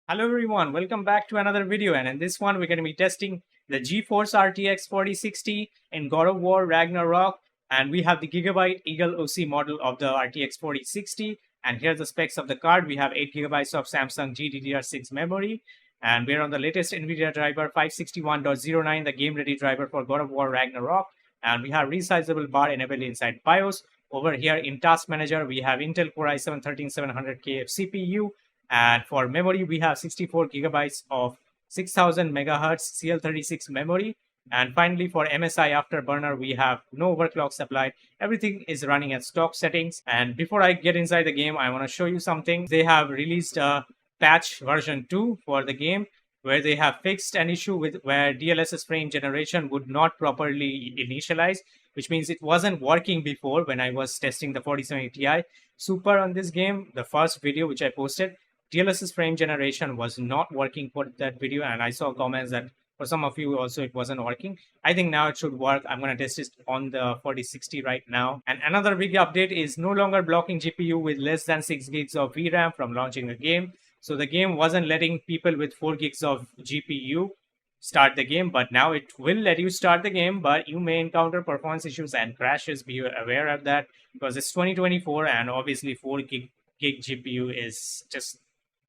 Hello everyone, welcome back to another video, and in this one we're going to be testing the GeForce RTX 4060 in God of War Ragnarok, and we have the Gigabyte Eagle OC model of the RTX 4060, and here's the specs of the card. We have 8 gigabytes of Samsung GDDR6 memory, and we're on the latest NVIDIA driver 561.09, the game ready driver for God of War Ragnarok, and we have resizable bar enabled inside BIOS. Over here in Task Manager we have Intel Core i7-13700K CPU. And for memory, we have 64 gigabytes of 6000 megahertz CL36 memory. And finally, for MSI Afterburner, we have no overclock supplied. Everything is running at stock settings. And before I get inside the game, I want to show you something. They have released a patch version 2 for the game, where they have fixed an issue with where DLSS frame generation would not properly initialize, which means it wasn't working before when I was testing the 4070 Ti Super on this game. The first video which I posted, DLSS frame generation was not working for that video, and I saw comments that for some of you also it wasn't working. I think now it should work. I'm going to test it on the 4060 right now. And another big update is no longer blocking GPU with less than 6 gigs of VRAM from launching the game. So the game wasn't letting people with 4 gigs of GPU start the game, but now it will let you start the game, but you may encounter performance issues and crashes. Be aware of that, because it's 2024 and obviously 4 gig GPU is just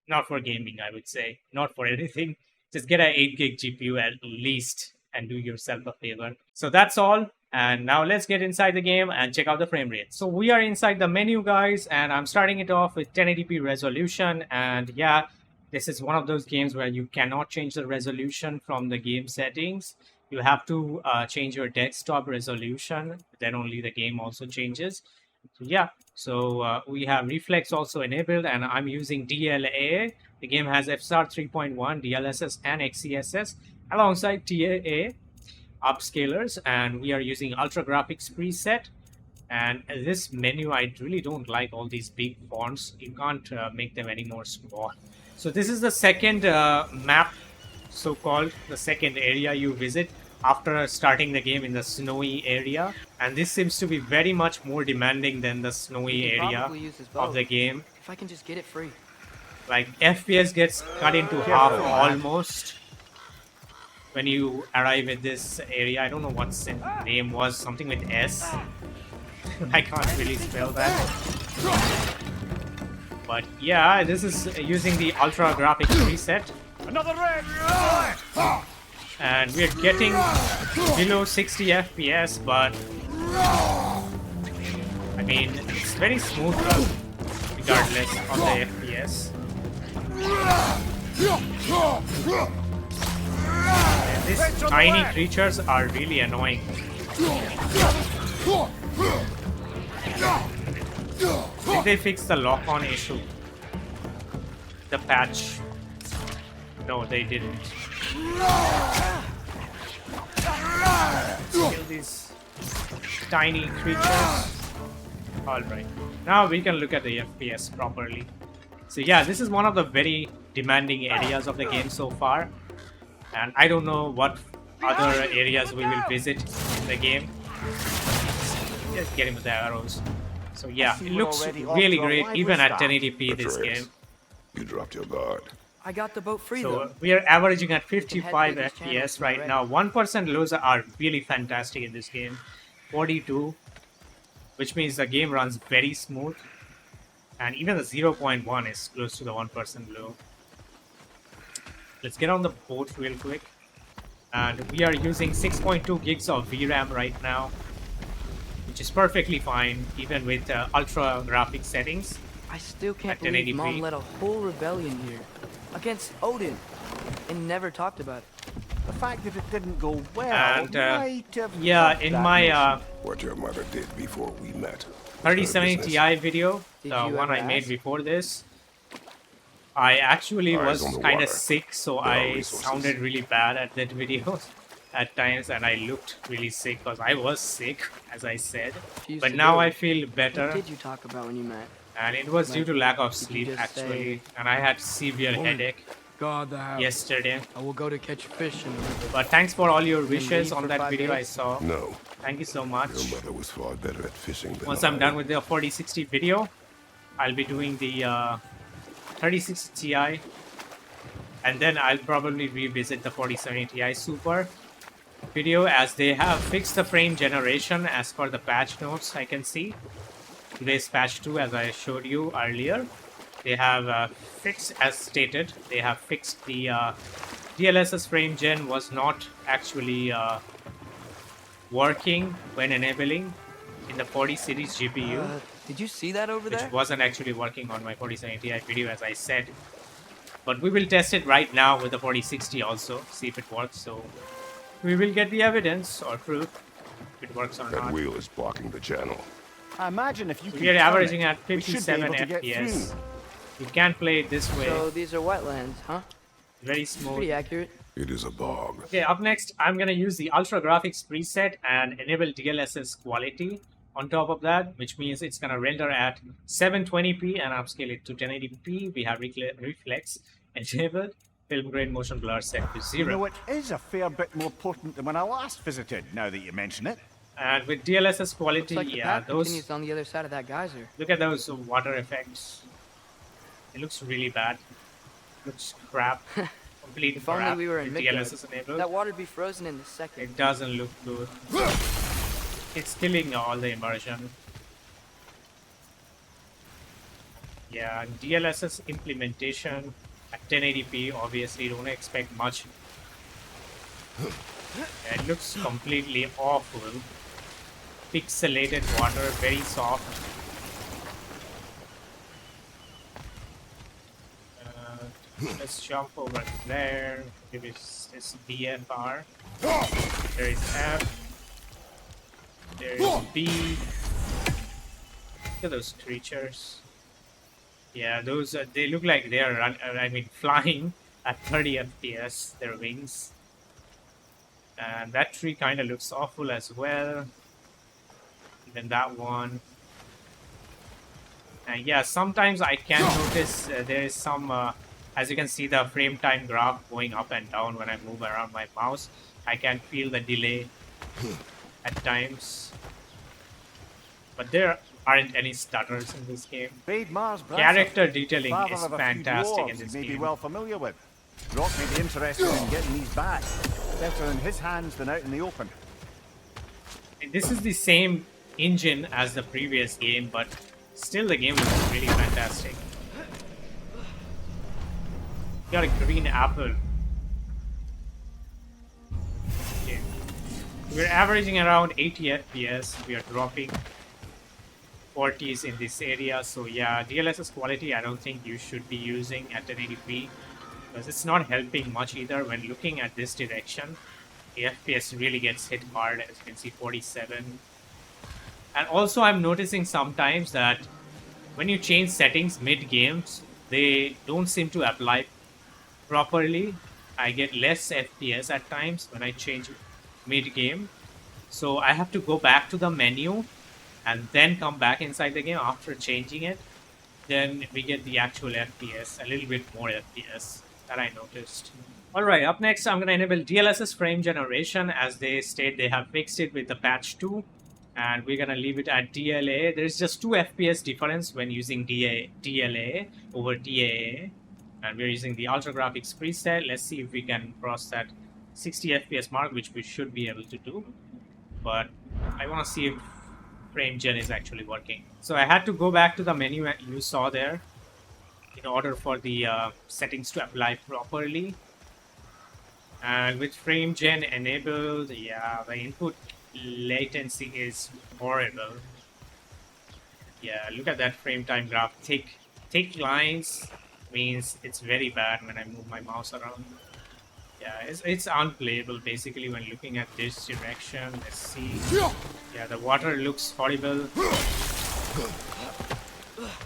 not for gaming, I would say. Not for anything. Just get an 8 gig GPU at least and do yourself a favor. So that's all. And now let's get inside the game and check out the frame rate. So we are inside the menu, guys, and I'm starting it off with 1080p resolution. And yeah, this is one of those games where you cannot change the resolution from the game settings. You have to change your desktop resolution. Then only the game also changes. So yeah, so we have reflex also enabled, and I'm using DLAA. The game has FSR 3.1, DLSS and XeSS alongside TAA upscalers, and we are using ultra graphics preset. And this menu, I really don't like all these big fonts. You can't make them any more small. So this is the second map, so-called the second area you visit after starting the game in the snowy area, and this seems to be very much more demanding than the snowy area of the game. If I can just get it free. Like FPS gets cut into half almost when you arrive at this area. I don't know what its name was, something with S. I can't really spell that. But yeah, this is using the ultra graphics preset. Another red! And we're getting below 60 FPS, but I mean, it's very smooth regardless of the FPS. And these tiny creatures are really annoying. Did they fix the lock-on issue? The patch? No, they didn't. Kill these tiny creatures. Alright, now we can look at the FPS properly. So yeah, this is one of the very demanding areas of the game so far, and I don't know what other areas we will visit in the game. Just get him with the arrows. So yeah, it looks really great even at 1080p this game. You dropped your guard. I got the boat free So though. we are averaging at 55 FPS right now. 1% lows are really fantastic in this game. 42, which means the game runs very smooth. And even the 0.1 is close to the 1% low. Let's get on the boat real quick. And we are using 6.2 gigs of VRAM right now, which is perfectly fine even with ultra graphic settings. I still can't at believe 1080p. Mom led a whole rebellion here against Odin and never talked about it. The fact that it didn't go well And might have yeah, helped in that my mission. What your mother did before we met. 3070 Business. Ti video, Did the you one ever I made ask? before this, I actually Eyes was on the kind of water. sick, so There are I resources. sounded really bad at that video at times, and I looked really sick because I was sick, as I said. She used But to now do I it. feel What better, did you talk about when you met? and it was due Like, to lack of did you sleep just actually, say, and I had severe "Woman, headache God the house. yesterday. I will go to catch fish in the river. But thanks for all your wishes leave on for that 5 video I days? saw. No, Thank you so much. your mother was far better at fishing than Once I I'm done with the 4060 video, I'll be doing the 3060 Ti and then I'll probably revisit the 4070 Ti Super video, as they have fixed the frame generation as per the patch notes. I can see today's patch 2, as I showed you earlier. They have fixed, as stated, they have fixed the DLSS frame gen was not actually working when enabling in the 40 series GPU. Did you see that over there? Which wasn't actually working on my 4070 Ti video, as I said. But we will test it right now with the 4060 also, see if it works. So we will get the evidence or proof if it works or That not. wheel is blocking the channel. I imagine if you We are averaging at we should be 57 able to get FPS. through. You can't play it this way. So these are wetlands, huh? Very smooth. Pretty accurate. It is a bog. Okay, up next, I'm going to use the Ultra Graphics preset and enable DLSS Qlty on top of that, which means it's going to render at 720p and upscale it to 1080p. We have reflex enabled, film grain motion blur set to You 0. know, it is a fair bit more potent than when I last visited, now that you mention it. And with DLSS Qlty, Looks like the yeah, path those, continues on the other side of that geyser. look at those water effects. It looks really bad. Looks crap. Complete If only crap we were in with Midgard. DLSS enabled. That water'd be frozen in a second. It doesn't look good. It's killing all the immersion. Yeah, DLSS implementation at 1080p, obviously don't expect much. Yeah, it looks completely awful. Pixelated water, very soft. Let's jump over there. There is this BFR. There is F. There is B. Look at those creatures. Yeah, those they look like they are flying at 30 FPS. Their wings. And that tree kind of looks awful as well. Even that one. And yeah, sometimes I can notice there is some. As you can see, the frame time graph going up and down when I move around my mouse. I can feel the delay at times. But there aren't any stutters in this game. Bade Mars Branson, Character detailing father is of a few fantastic in dwarves this you may be game. well familiar with. Rock may be interested in getting these back. Better in his hands than out in the open. This is the same engine as the previous game, but still the game looks really fantastic. Got a green apple. Okay. We're averaging around 80 FPS. We are dropping 40s in this area. So yeah, DLSS Qlty I don't think you should be using at 1080p, because it's not helping much either when looking at this direction. The FPS really gets hit hard, as you can see, 47. And also I'm noticing sometimes that when you change settings mid-games, they don't seem to apply properly. I get less FPS at times when I change mid-game. So I have to go back to the menu and then come back inside the game after changing it. Then we get the actual FPS, a little bit more FPS that I noticed. Alright, up next I'm going to enable DLSS frame generation, as they state they have fixed it with the patch 2. And we're going to leave it at DLAA. There's just 2 FPS difference when using DLAA over DAA. And we're using the Ultra Graphics preset. Let's see if we can cross that 60 FPS mark, which we should be able to do. But I want to see if frame gen is actually working. So I had to go back to the menu you saw there in order for the settings to apply properly. And with frame gen enabled, yeah, the input latency is horrible. Yeah, look at that frame time graph. Thick lines means it's very bad when I move my mouse around. Yeah, it's unplayable basically when looking at this direction. Let's see. Yeah, the water looks horrible.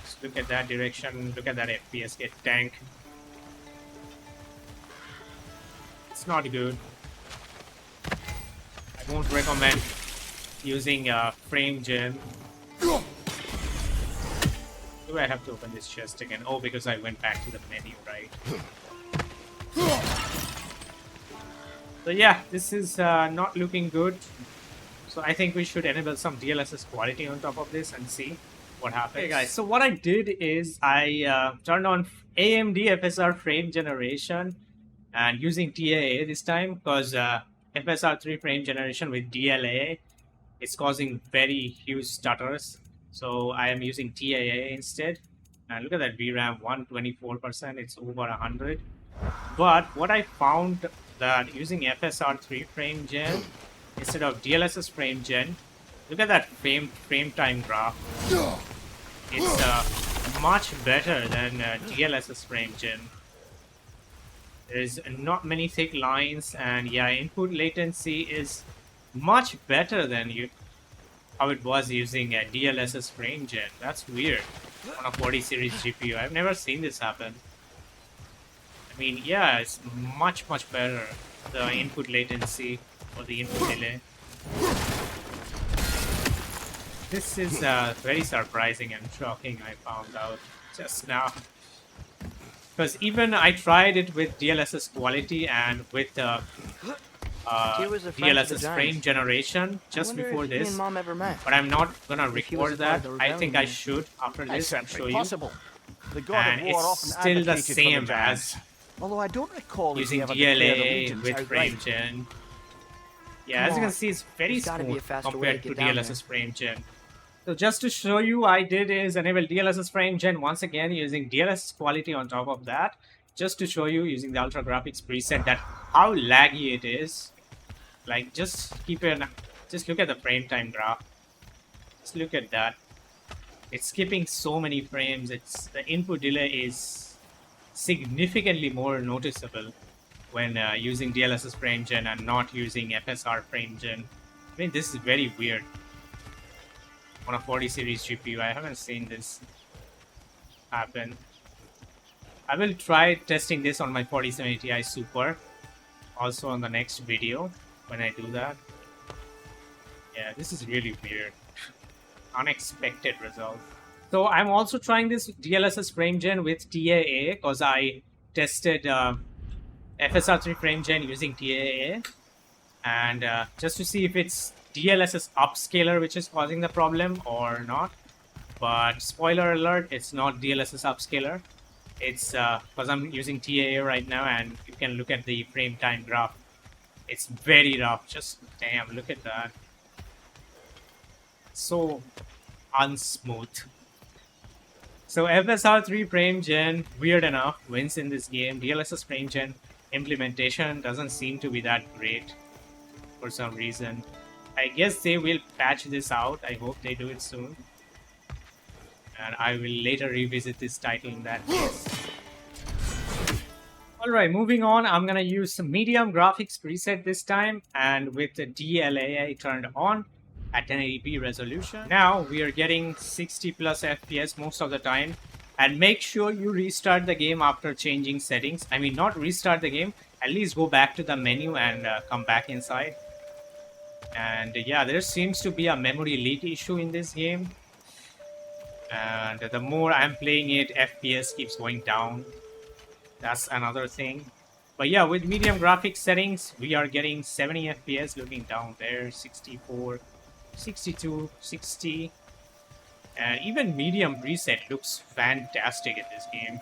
Just look at that direction. Look at that FPS get tanked. It's not good. I won't recommend using frame gen. Do I have to open this chest again? Oh, because I went back to the menu, right? So yeah, this is not looking good. So I think we should enable some DLSS Qlty on top of this and see what happens. Hey guys, so what I did is I turned on AMD FSR frame generation and using TAA this time because FSR 3 frame generation with DLAA is causing very huge stutters. So I am using TAA instead. And look at that VRAM, 124%, it's over 100. But what I found that using FSR 3 frame gen instead of DLSS frame gen, look at that frame time graph. It's much better than DLSS frame gen. There's not many thick lines, and yeah, input latency is much better than how it was using a DLSS frame gen. That's weird on a 40 series GPU. I've never seen this happen. I mean, yeah, it's much better, the input latency or the input delay. This is very surprising and shocking, I found out just now. Because even I tried it with DLSS Qlty and with DLSS frame generation just before this, Mom ever met. but I'm not gonna If he was record a part that. of the I rebellion, think I then. should after this and show you. Possible. The god And of war it's often still the advocated for same vengeance. as Although I don't recall if using he ever declared DLAA allegiance with frame outright. gen. Yeah, as Come you can on. see, it's very There's gotta be a smooth faster way to compared to get down DLSS frame gen. So just to show you, I did is enable DLSS frame gen once again using DLSS Qlty on top of that, just to show you using the ultra graphics preset that how laggy it is. Like just look at the frame time graph. Just look at that. It's skipping so many frames. The input delay is significantly more noticeable when using DLSS frame gen and not using FSR frame gen. I mean, this is very weird on a 40 series GPU. I haven't seen this happen. I will try testing this on my 4070 Ti Super also on the next video when I do that. Yeah, this is really weird. Unexpected result. So I'm also trying this DLSS frame gen with TAA because I tested FSR 3 frame gen using TAA, and just to see if it's DLSS upscaler which is causing the problem or not. But spoiler alert, it's not DLSS upscaler. It's because I'm using TAA right now, and you can look at the frame time graph. It's very rough. Just damn, look at that. So unsmooth. So FSR 3 frame gen, weird enough, wins in this game. DLSS frame gen implementation doesn't seem to be that great for some reason. I guess they will patch this out. I hope they do it soon. And I will later revisit this title in that case. Alright, moving on, I'm gonna use some medium graphics preset this time, and with the DLAA turned on at 1080p resolution. Now we are getting 60 plus FPS most of the time, and make sure you restart the game after changing settings. I mean, not restart the game, at least go back to the menu and come back inside. And yeah, there seems to be a memory leak issue in this game, and the more I'm playing it, FPS keeps going down. That's another thing. But yeah, with medium graphics settings, we are getting 70 FPS, looking down there, 64, 62, 60. And even medium preset looks fantastic in this game.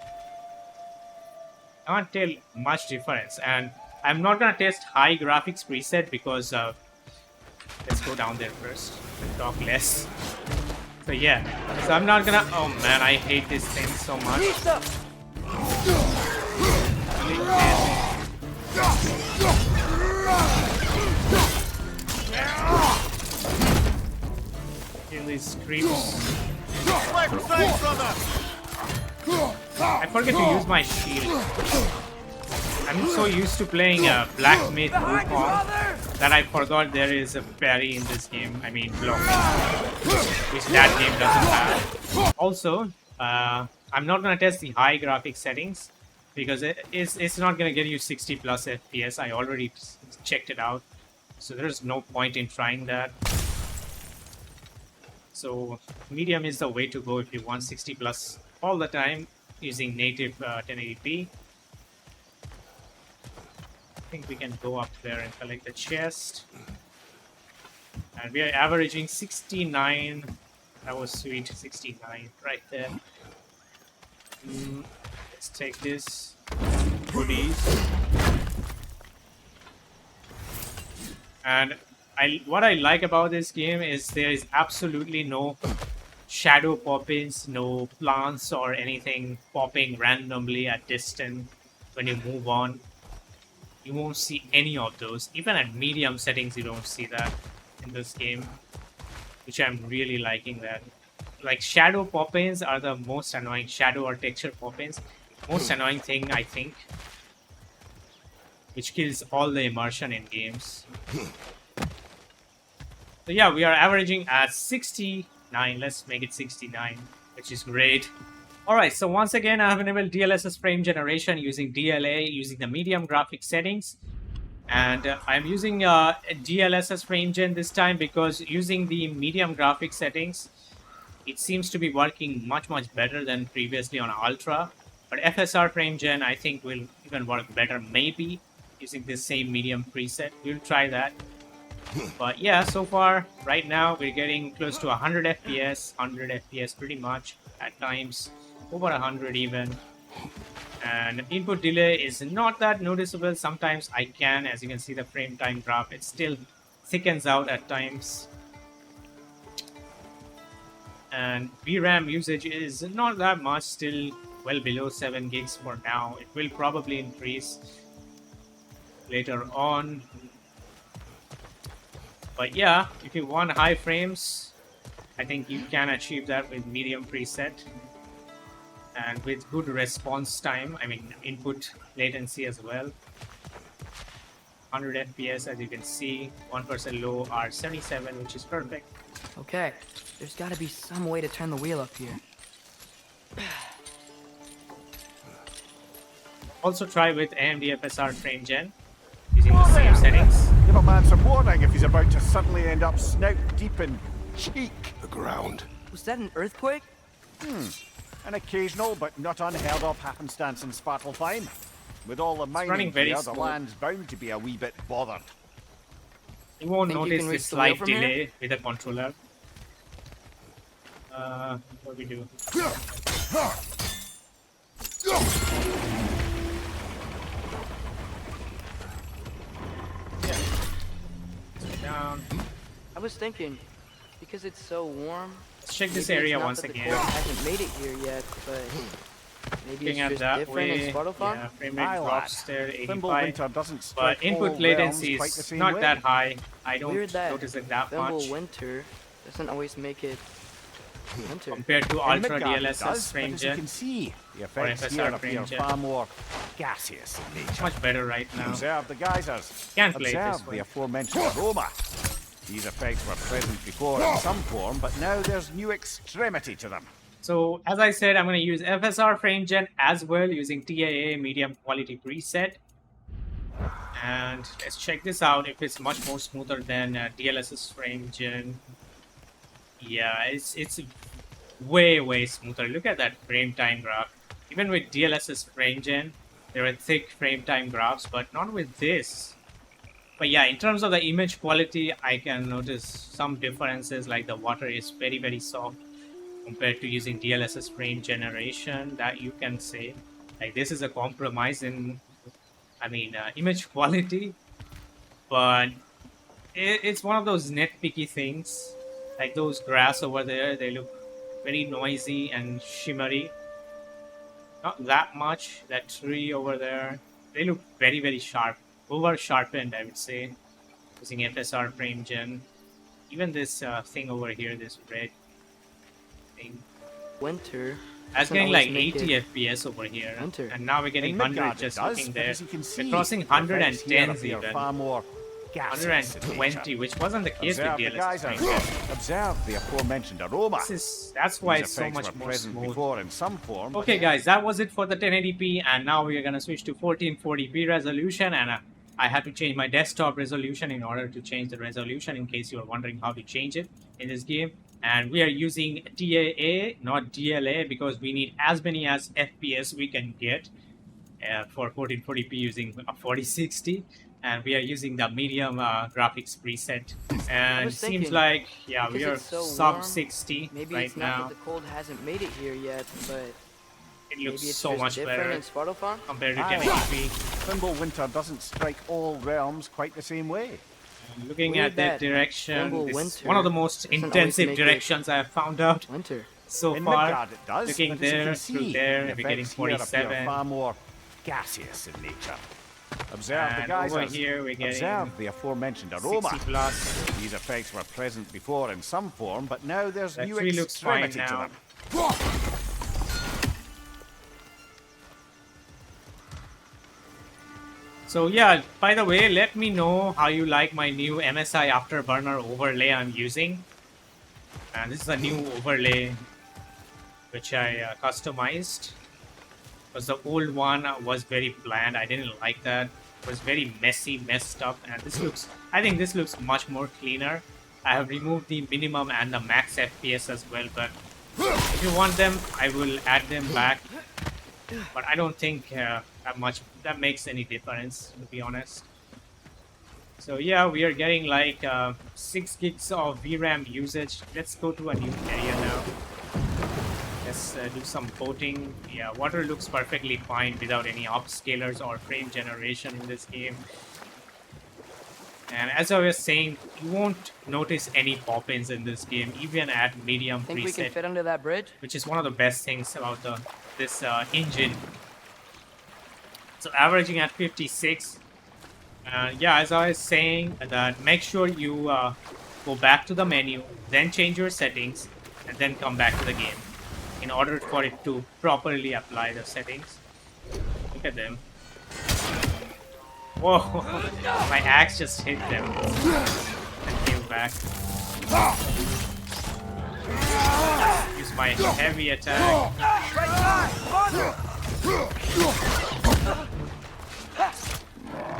I can't tell much difference. And I'm not gonna test high graphics preset because let's go down there first and talk less. So yeah, so I'm not gonna, oh man, I hate this thing so much. Kill these creeps. I forget to use my shield. I'm so used to playing a Black Myth Wukong that I forgot there is a parry in this game. I mean, blocking, which that game doesn't have. Also, I'm not gonna test the high graphics settings because it's not gonna get you 60 plus FPS. I already checked it out, so there's no point in trying that. So medium is the way to go if you want 60 plus all the time using native 1080p. I think we can go up there and collect the chest. And we are averaging 69. That was sweet, 69 right there. Let's take this. Goodies. And what I like about this game is there is absolutely no shadow pop-ins, no plants or anything popping randomly at distance when you move on. You won't see any of those. Even at medium settings, you don't see that in this game, which I'm really liking that. Like shadow pop-ins are the most annoying, shadow or texture pop-ins. Most annoying thing, I think, which kills all the immersion in games. So yeah, we are averaging at 69. Let's make it 69, which is great. Alright, so once again, I have enabled DLSS frame generation using DLAA, using the medium graphic settings. And I'm using DLSS frame gen this time because using the medium graphic settings, it seems to be working much better than previously on Ultra. But FSR frame gen, I think, will even work better, maybe, using this same medium preset. We'll try that. But yeah, so far, right now, we're getting close to 100 FPS, 100 FPS pretty much, at times, over 100 even. And input delay is not that noticeable. Sometimes I can, as you can see the frame time graph, it still thickens out at times. And VRAM usage is not that much, still well below 7 gigs for now. It will probably increase later on. But yeah, if you want high frames, I think you can achieve that with medium preset. And with good response time, I mean input latency as well. 100 FPS as you can see, 1% low R77, which is perfect. Okay, there's gotta be some way to turn the wheel up here. Also try with AMD FSR frame gen, using the same settings. Give a man some warning if he's about to suddenly end up snout deep in cheek. The ground. Was that an earthquake? An occasional but not unheard of happenstance in Svartalfheim. With all the mining running very here, the smooth. land's bound to be a wee bit bothered. You won't Think you notice can this reach the wheel slight from here? delay with the controller. What we do? Down. I was thinking, because it's so warm. Let's check this maybe area it's not once that again. the cold hasn't made it here yet, but maybe Looking it's at just that different in way, Svartalfheim. yeah, frame rate Aye, drops lad. there to Thimble 85. Winter doesn't strike But input all latency realms quite the is same not way. that high. I don't Weird that notice it that Thimble much Winter doesn't always make it winter. compared to In Ultra Midgard it DLSS does, frame but as you gen. can see, the Or effects FSR here frame appear gen. far more gaseous in nature. Much better right now. Observe the geysers. Can't play it this Observe way. the aforementioned aroma. These effects were present before in some form, but now there's new extremity to them. So as I said, I'm going to use FSR frame gen as well using DAA medium quality preset. And let's check this out if it's much more smoother than DLSS frame gen. Yeah, it's way smoother. Look at that frame time graph. Even with DLSS frame gen, there are thick frame time graphs, but not with this. But yeah, in terms of the image quality, I can notice some differences, like the water is very soft compared to using DLSS frame generation, that you can say. Like this is a compromise in, image quality, but it's one of those nitpicky things. Like those grass over there, they look very noisy and shimmery. Not that much. That tree over there, they look very sharp. Over sharpened, I would say, using FSR frame gen. Even this thing over here, this red thing, Winter. I was doesn't getting always like make 80 it FPS over here, winter. and now we're getting In 100 Midgard just it does, looking but there. as you can see, We're crossing the effects here 110s appear even, far more gaseous in 120, nature. which wasn't the case with Observe the DLSS frame gen. geysers. Observe the aforementioned aroma. That's why These it's so effects much were more present smooth. before in some form. Okay guys, that was it for the 1080p, and now we are gonna switch to 1440p resolution, and I had to change my desktop resolution in order to change the resolution, in case you are wondering how to change it in this game. And we are using DAA, not DLA, because we need as many as FPS we can get for 1440p using a 4060, and we are using the medium graphics preset. And was seems thinking, like, yeah, we because are it's so sub warm, 60 Maybe right it's not now. that the cold hasn't made it here yet, but It maybe looks it's so just much different better in Svartalfheim. compared to Aye. 1080p. Thimble Winter doesn't strike all realms quite the same way. Looking Read at that that. direction, Tremble this is winter one of the most doesn't always intensive make it directions I have found out winter. so In far. Midgard it does, Looking but as you there, can through see, there, the we're getting effects here appear 47. far more gaseous in nature. Observe the And over geysers. here we're getting Observe the aforementioned aroma. 60 plus. These effects were present before in some form, but now there's That new tree looks fine extremity to now. them. So yeah, by the way, let me know how you like my new MSI Afterburner overlay I'm using. And this is a new overlay which I customized. Because the old one was very bland. I didn't like that. It was very messy, messed up. And this looks, I think this looks much more cleaner. I have removed the minimum and the max FPS as well. But if you want them, I will add them back. But I don't think that makes any difference, to be honest. So yeah, we are getting like 6 gigs of VRAM usage. Let's go to a new area now. Let's do some boating. Yeah, water looks perfectly fine without any upscalers or frame generation in this game. And as I was saying, you won't notice any pop-ins in this game, even at medium Think we can preset, fit under that bridge? which is one of the best things about this engine. So averaging at 56. Yeah, as I was saying, that make sure you go back to the menu, then change your settings, and then come back to the game in order for it to properly apply the settings. Look at them. Whoa, my axe just hit them and came back. Use my heavy attack.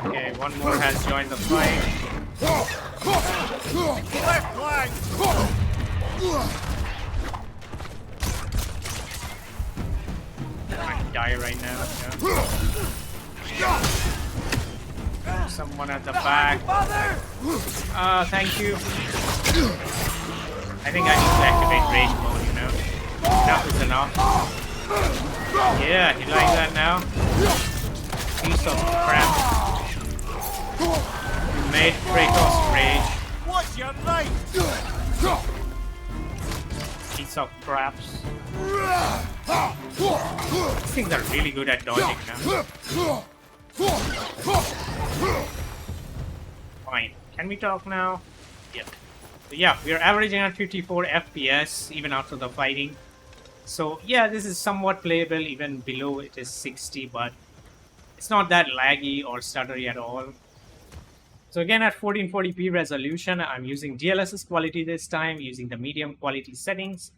Okay, one more has joined the fight. Left flank! I die right now. Yeah. Someone at the back. Thank you. I think I need to activate rage mode, you know. Enough is enough. Yeah, you like that now? Piece of crap. You made Kratos rage. What's your right? Piece of craps. These things are really good at dodging now. Fine. Can we talk now? Yeah. So yeah, we are averaging at 54 FPS even after the fighting. So yeah, this is somewhat playable. Even below it is 60, but it's not that laggy or stuttery at all. So again, at 1440p resolution, I'm using DLSS Qlty this time, using the medium quality settings.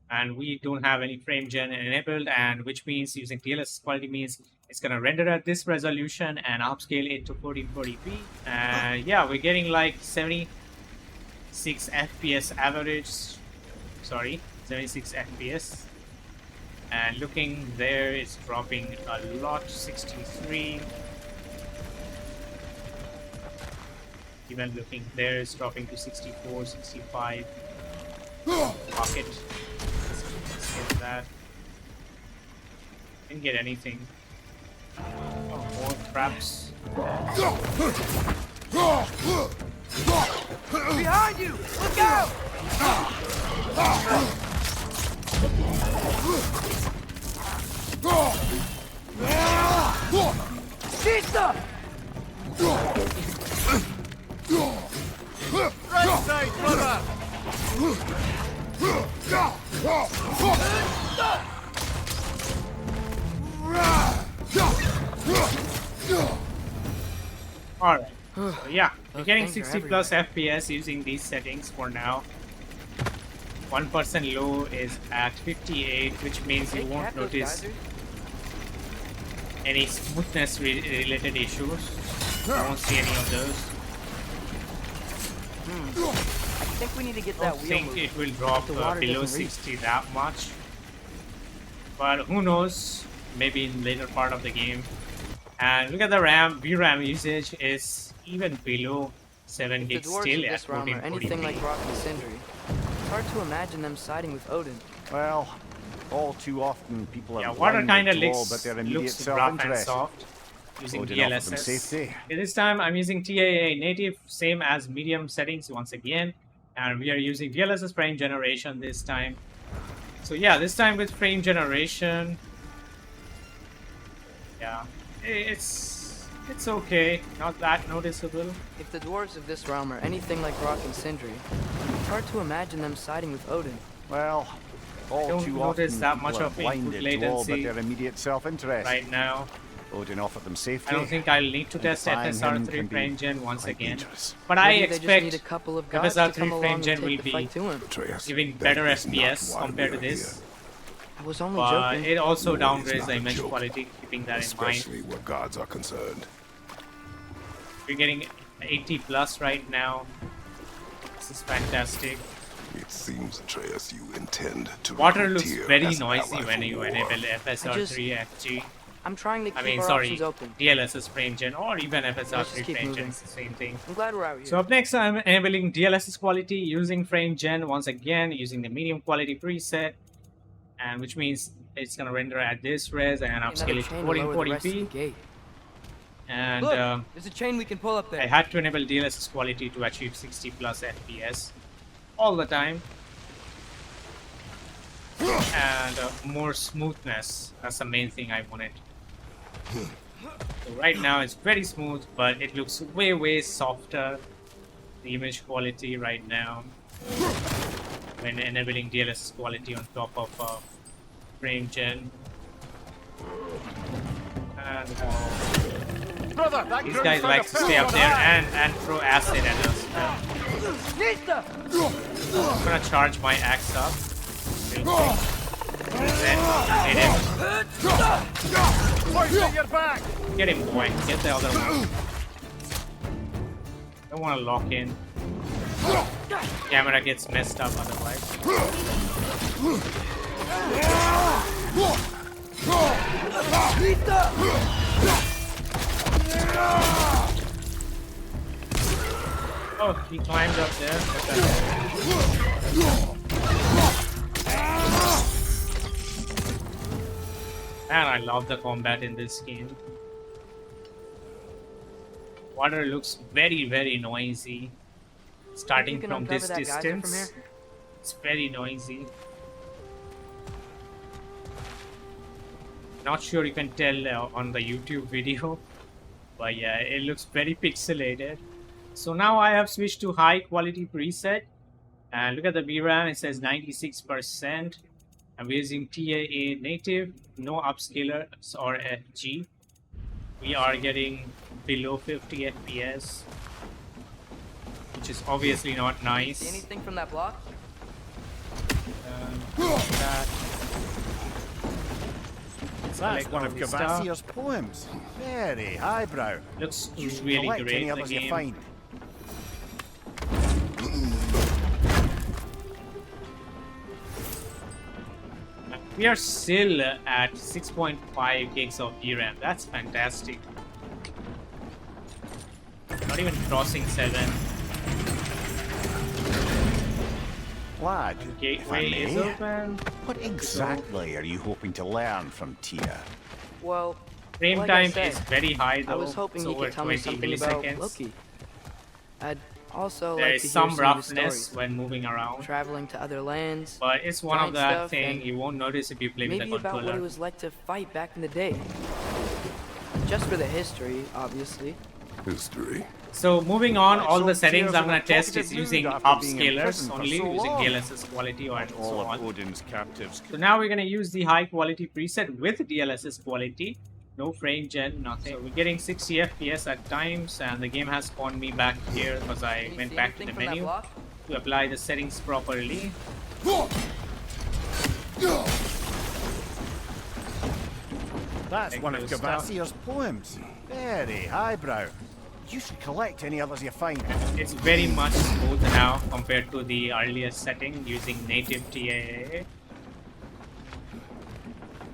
And we don't have any frame gen enabled, and which means using DLSS Qlty means it's going to render at this resolution and upscale it to 1440p. And yeah, we're getting like 76 FPS average. Sorry, 76 FPS. And looking there, it's dropping a lot, 63. Even looking there, it's dropping to 64, 65. Pocket. Let's get that. Didn't get anything. Oh, more traps. Behind you! Look out! Pizza! Right side, brother! Alright. So yeah, we're Those getting things are 60 plus FPS using these settings for now. 1% low is at 58, which means you Hey, won't cat, those notice geysers? any smoothness related issues. You won't see any of those. I think we need to get I that don't wheel think moving. it will drop The water below doesn't reach. 60 that much. But who knows, maybe in later part of the game. And look at the VRAM usage is even below 7 If the gigs dwarves still of at this realm are anything like 1440p. Brock and Sindri, it's hard to imagine them siding with Odin. Well, all too often people are Yeah, water blinded kind of to all looks, but their immediate looks rough and self-interest. soft. using Odin offered them DLSS. safety. Okay, this time I'm using TAA native, same as medium settings once again. And we are using DLSS frame generation this time. So yeah, this time with frame generation. Yeah, it's okay, not that noticeable. If the dwarves of this realm are anything like Rock and Sindri, it's hard to imagine them siding with Odin. Well, all don't too notice often that much people are of input blinded to all but latency their immediate self-interest. right now. Odin offered them safety. I don't think I'll need to and test defying him FSR 3 can be frame gen once quite again. dangerous. But I Maybe they just need a expect couple of gods FSR to come 3 along frame and gen take will the be fight to him. Atreus, giving that better is not FPS why compared to we are this. I was only But joking. it also No, it's downgrades not the a image joke. quality, keeping that in mind. Especially where gods are concerned. We're getting 80 plus right now. This is fantastic. It seems, Atreus, you intend to Water recruit looks Tyr very as an noisy ally when for you war. enable FSR just- 3 FG. I'm trying to keep I mean, our sorry, options open. DLSS frame gen or even FSR Let's 3 just keep frame gen moving. is the same thing. I'm glad we're out here. So up next, I'm enabling DLSS quality using frame gen once again using the medium quality preset, and which means it's gonna render at this res and Another upscale it to chain to lower the rest of the 1440p. gate. And Look, there's a chain we can pull up there. I had to enable DLSS quality to achieve 60 plus FPS all the time. And more smoothness. That's the main thing I wanted. So right now it's very smooth, but it looks way softer. The image quality right now when enabling DLSS quality on top of frame gen. And Brother, that these ground's guys found like a to stay up foot there on and throw acid at us. I'm gonna charge my axe up. Real quick. And then hit him. Point at your back! Get him, boy. Get the other one. Don't want to lock in. Camera gets messed up otherwise. Oh, he climbed up there. Man, I love the combat in this game. Water looks very noisy. Starting can from uncover this that geyser from distance, here? it's very noisy. Not sure you can tell on the YouTube video, but yeah, it looks very pixelated. So now I have switched to high quality preset, and look at the VRAM. It says 96%. I'm using TAA native, no upscalers or FG. We are getting below 50 FPS, which is obviously not See nice. anything from that block? That. That's Select one all of the stuff. Gavasir's poems. Very highbrow. Looks You should really collect great. any The others you game. find. We are still at 6.5 gigs of VRAM. That's fantastic. Not even crossing 7. Lad, if I Gateway is may, open. what exactly are you hoping to learn from Tia? Well, Frame like I time said, is very high though. I was hoping it's you over could tell me 20 something about milliseconds. Loki. I'd also There like is to hear some some of the roughness stories. when moving around, Traveling to other lands. but it's one of giant that stuff, thing and you won't notice if you play with Maybe the about what it controller. was like to fight back in the day. Just for the history, obviously. History. So moving on, Right, all so the settings Tier's I'm in gonna a test talkative is using mood after being in upscalers prison for only, so using long. DLSS quality or and so All on. of Odin's captives. So now we're gonna use the high quality preset with DLSS quality. No frame gen, nothing. So we're getting 60 FPS at times, and the game has spawned me back here because I Can you went see back to anything the from that menu block? to apply the settings properly. That's Take one of those stuff. Gavasir's poems. Very highbrow. You should collect any others you find. It's very much smooth now compared to the earlier setting using native TAA.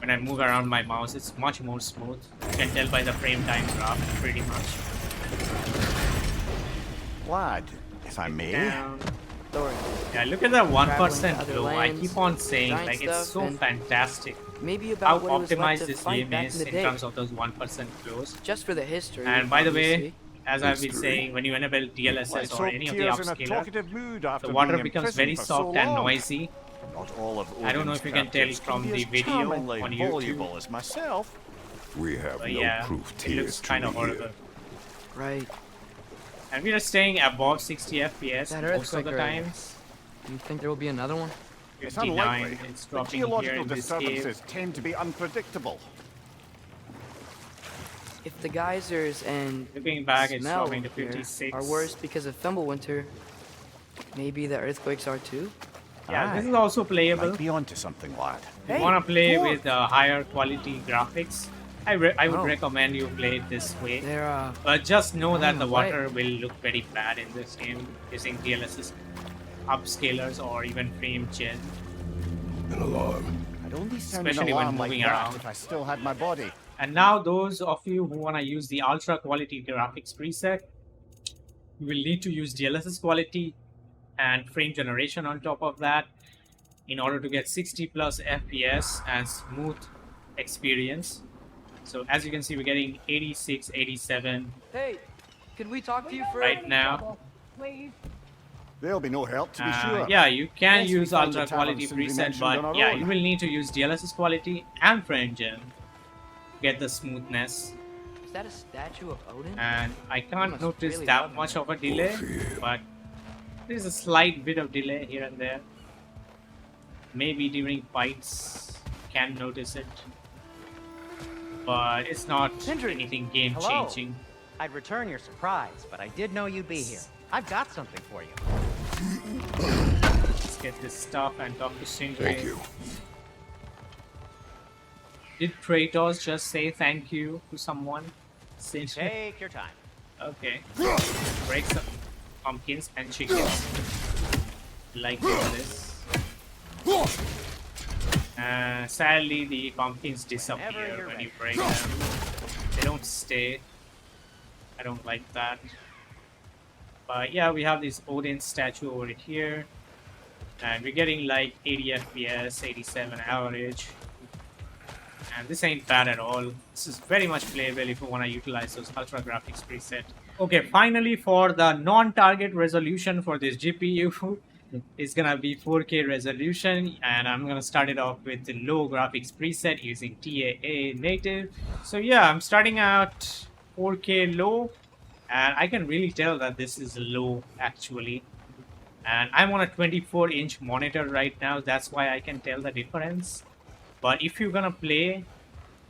When I move around my mouse, it's much more smooth. You can tell by the frame time drop, pretty much. Lad, if I may, Down. Story. Yeah, look at that 1% other glow. I lands, keep on saying, giant like, it's stuff, so and fantastic. Maybe how about what it was like optimized to this fight game back in is the in day. terms of those 1% flows. Just for the history. And by the way, obviously. as I've been History. saying, when you enable Let's DLSS or hope any of the Tears in a upscaler, talkative mood after the water being in becomes prison very for soft so and long. noisy. Not all of I don't know Odin's if you can tell captives from be the as video charmingly on YouTube. voluble as myself. We have But no yeah, proof it Tears looks kind of truly horrible. here. Right. And we are staying above 60 FPS That most of the earthquake earlier. times. Do you think there will be another one? It's 59, unlikely. it's The dropping here geological in this cave. disturbances tend to be unpredictable. If the geysers and Looking back, it's smell dropping to here 56. are worse because of Thimblewinter, maybe the earthquakes are too? Yeah, this Aye. is also playable. Might be onto something, lad. If you want to play War. with higher quality graphics, I would Oh. recommend you play it this way. They're But just know that the right. water will look very bad in this game using DLSS upscalers or even frame gen. An alarm. I'd only sound Especially an when alarm like moving that around. if I still had my body. And now those of you who want to use the ultra quality graphics preset, you will need to use DLSS quality and frame generation on top of that in order to get 60 plus FPS and smooth experience. So as you can see, we're getting 86, 87 Hey, could we talk to you for right now. There'll be no help, to be sure. Yeah, you can Unless we use find the ultra quality tavern Cindy preset, mentioned on but our yeah, own. you will need to use DLSS quality and frame gen to get the smoothness. Is that a statue of Odin? And I can't must notice really that love much him. of a delay, but there's a slight bit of delay here and there. Maybe during fights can notice it, but it's not Sindri, anything game hello. changing. I'd return your surprise, but I did know you'd be here. I've got something for you. Let's get this stuff and talk to Sindri. Thank you. Did Kratos just say thank you to someone? Sindri. Take your time. Okay. Break some pumpkins and chickens. Like all this. Sadly, the pumpkins disappear you're when you ready. break them. They don't stay. I don't like that. But yeah, we have this Odin statue over here. And we're getting like 80 FPS, 87 average. And this ain't bad at all. This is very much playable if you want to utilize those ultra graphics preset. Okay, finally for the non-target resolution for this GPU is gonna be 4K resolution, and I'm gonna start it off with the low graphics preset using DLAA native. So yeah, I'm starting out 4K low, and I can really tell that this is low actually. And I'm on a 24-inch monitor right now, that's why I can tell the difference. But if you're gonna play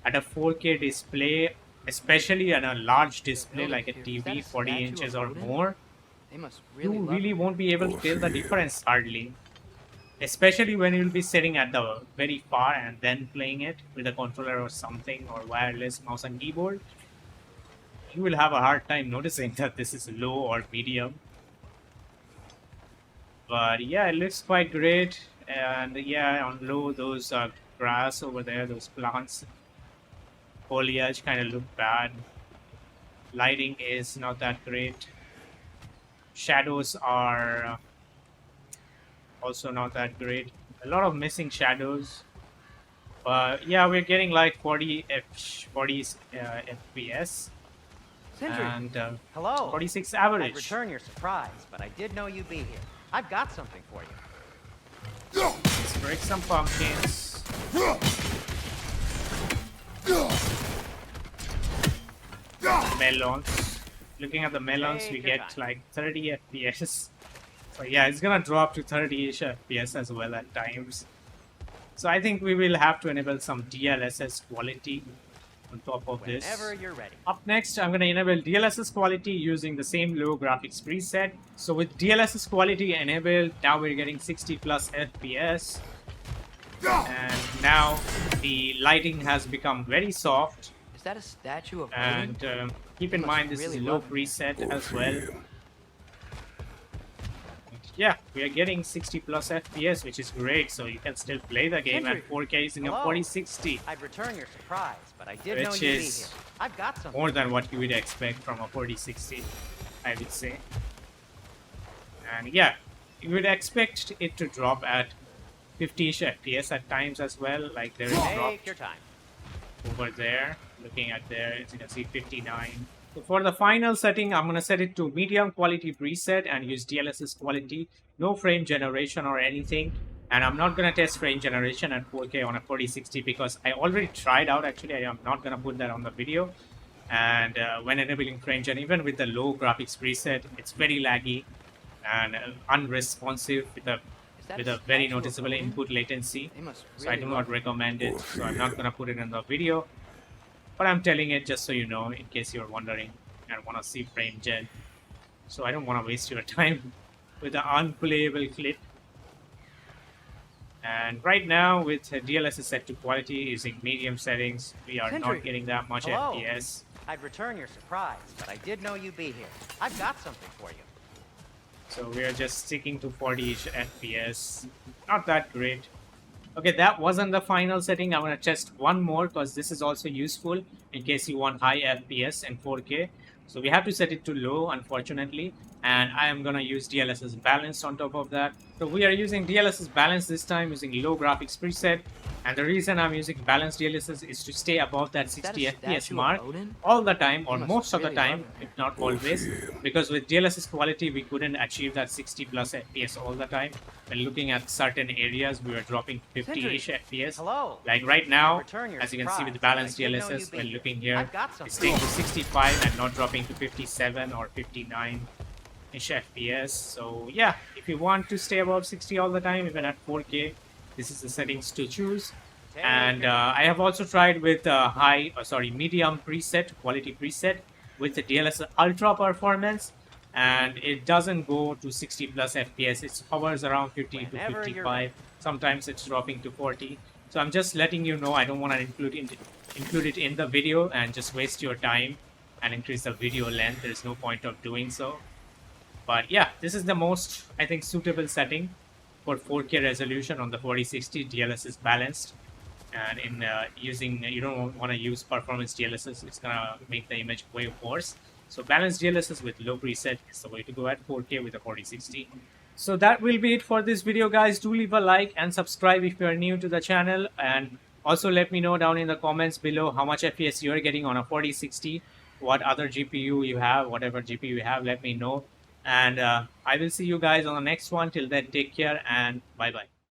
at a 4K display, especially on a large display like a TV 40 inches or more, They must you really love really him. won't be able to tell the difference hardly. Especially when you'll be sitting at the very far and then playing it with a controller or something, or wireless mouse and keyboard. You will have a hard time noticing that this is low or medium. But yeah, it looks quite great. And yeah, on low, those grass over there, those plants, foliage kind of look bad. Lighting is not that great. Shadows are also not that great. A lot of missing shadows. But yeah, we're getting like 40 FPS Sindri, and hello. 46 I'd average. return your surprise, but I did know you'd be here. I've got something for you. Let's break some pumpkins. Melons. Looking at the melons, we Take your get time. like 30 FPS. So yeah, it's gonna drop to 30-ish FPS as well at times. So I think we will have to enable some DLSS quality on top of this. Whenever you're ready. Up next, I'm going to enable DLSS quality using the same low graphics preset. So with DLSS quality enabled, now we're getting 60 plus FPS. And now the lighting has become very soft. Is that a statue of Odin? And keep in must mind, this really is low love him. preset as well. Yeah, we are getting 60 plus FPS, which is great. So you can still play the game at Sindri, 4K using a hello. 4060. I'd return your surprise, but I did know Which you'd be is here. I've got something. More than what you would expect from a 4060, I would say. And yeah, you would expect it to drop at 50-ish FPS at times as well. Like there is drop Take your time. over there. Looking at there, as you can see, 59. So for the final setting, I'm gonna set it to medium quality preset and use DLSS Qlty. No frame generation or anything. And I'm not gonna test frame generation at 4K on a 4060 because I already tried out. Actually, I am not gonna put that on the video. And when enabling frame gen, even with the low graphics preset, it's very laggy and unresponsive with a very noticeable input latency. They must So I really do love not recommend it. So I'm not gonna put it in the video. But I'm telling it just so you know, in case you're wondering and want to see frame gen. So I don't want to waste your time with an unplayable clip. And right now with DLSS set to quality using medium settings, we are Sentry. not getting that much Hello. FPS. I'd return your surprise, but I did know you'd be here. I've got something for you. So we are just sticking to 40-ish FPS. Not that great. Okay, that wasn't the final setting. I'm going to test one more because this is also useful in case you want high FPS and 4K. So we have to set it to low, unfortunately. And I am going to use DLSS Balanced on top of that. So we are using DLSS Balanced this time using low graphics preset. And the reason I'm using Balanced DLSS is to stay above that 60 FPS statue of mark Odin? all the time, or must most of the really time, love it. if not always. Because with DLSS Qlty, we couldn't achieve that 60 plus FPS all the time. When looking at certain areas, we were dropping 50-ish FPS. Hello. Like right now, Return your as you can see with surprise, Balanced but I did know DLSS, you'd be when here. looking here, I've got it's something. staying to 65 and not dropping to 57 or 59-ish FPS. So yeah, if you want to stay above 60 all the time, even at 4K, this is the settings to choose. And I have also tried with medium preset, quality preset with the DLSS Ultra performance, and it doesn't go to 60 plus FPS. It hovers around 50 to Whenever you're 55. ready. Sometimes it's dropping to 40. So I'm just letting you know. I don't want to include it in the video and just waste your time and increase the video length. There's no point of doing so. But yeah, this is the most, I think, suitable setting for 4K resolution on the 4060 DLSS Balanced. And in using, you don't want to use performance DLSS, it's gonna make the image way worse. So balanced DLSS with low preset is the way to go at 4K with a 4060. So that will be it for this video, guys. Do leave a like and subscribe if you are new to the channel, and also let me know down in the comments below how much FPS you are getting on a 4060, what other GPU you have, whatever GPU you have, let me know. And I will see you guys on the next one. Till then, take care and bye bye.